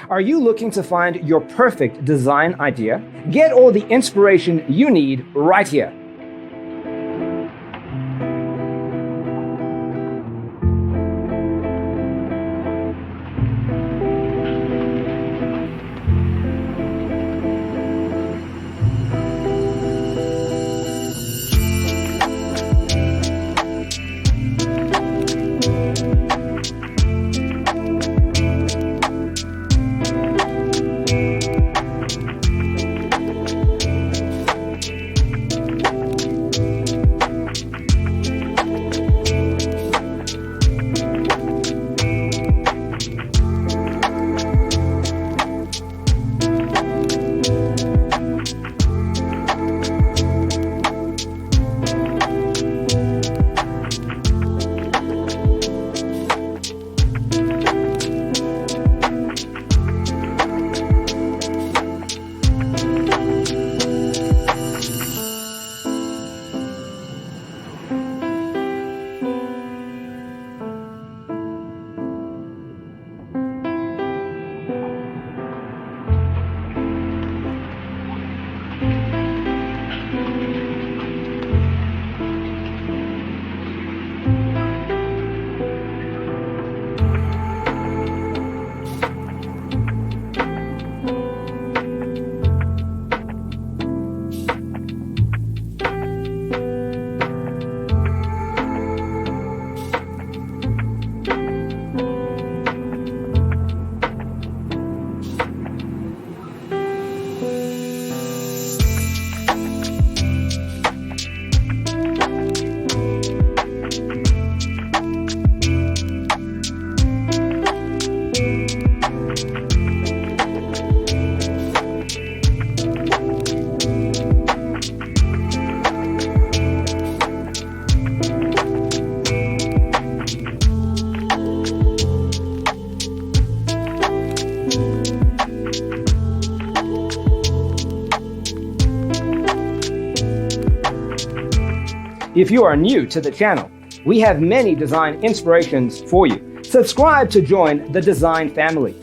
Are you looking to find your perfect design idea? Get all the inspiration you need right here. If you are new to the channel, we have many design inspirations for you. Subscribe to join the design family.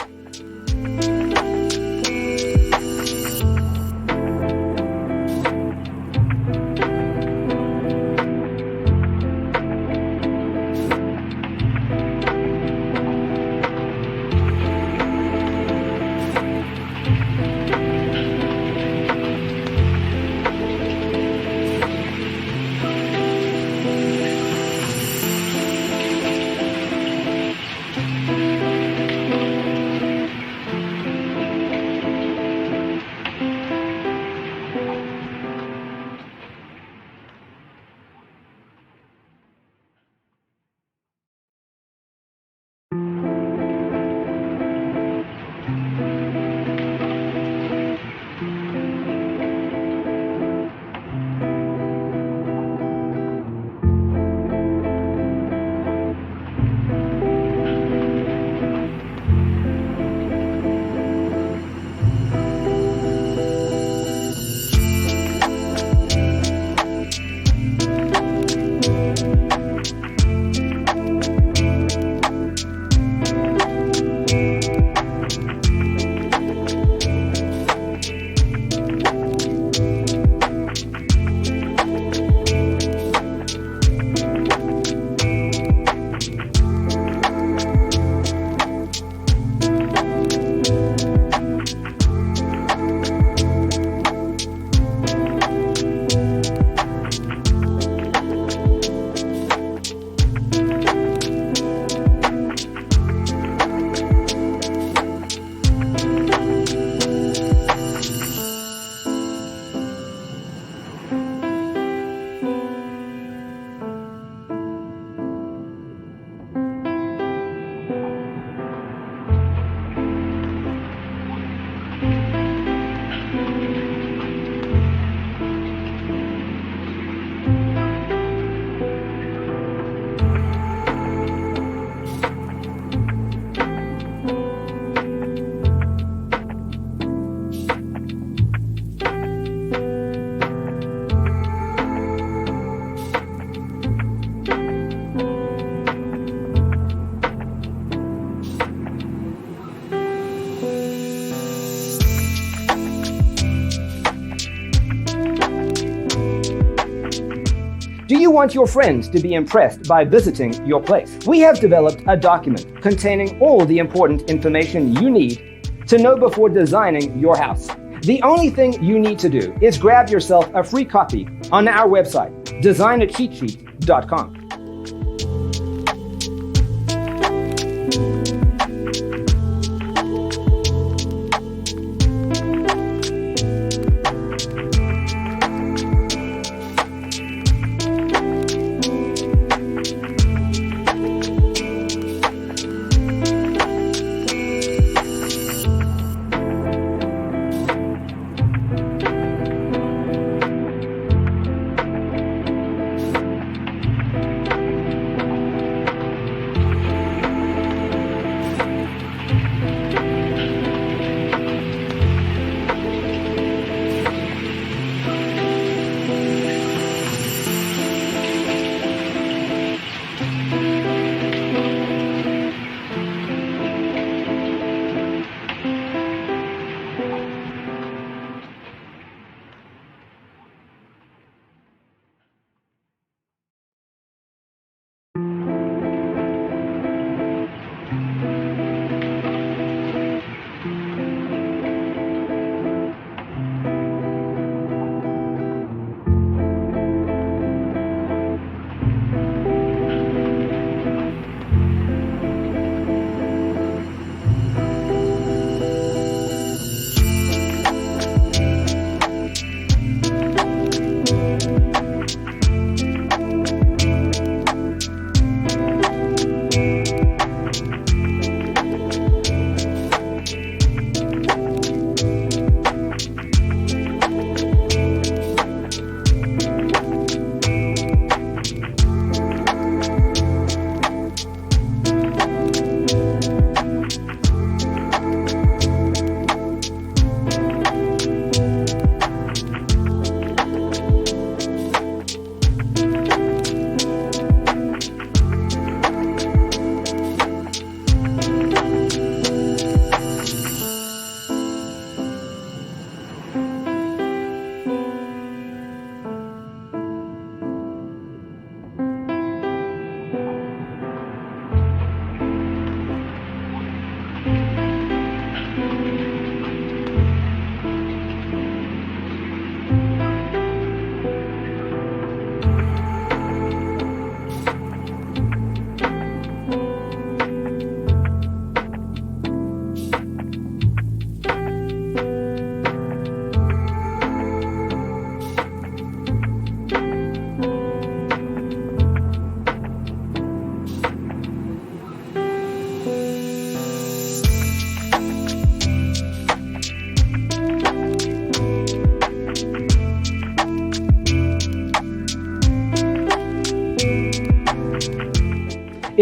Do you want your friends to be impressed by visiting your place? We have developed a document containing all the important information you need to know before designing your house. The only thing you need to do is grab yourself a free copy on our website, designercheatsheet.com.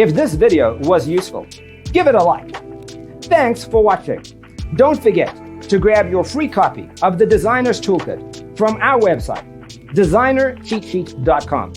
If this video was useful, give it a like. Thanks for watching. Don't forget to grab your free copy of the Designer's Toolkit from our website, designercheatsheet.com.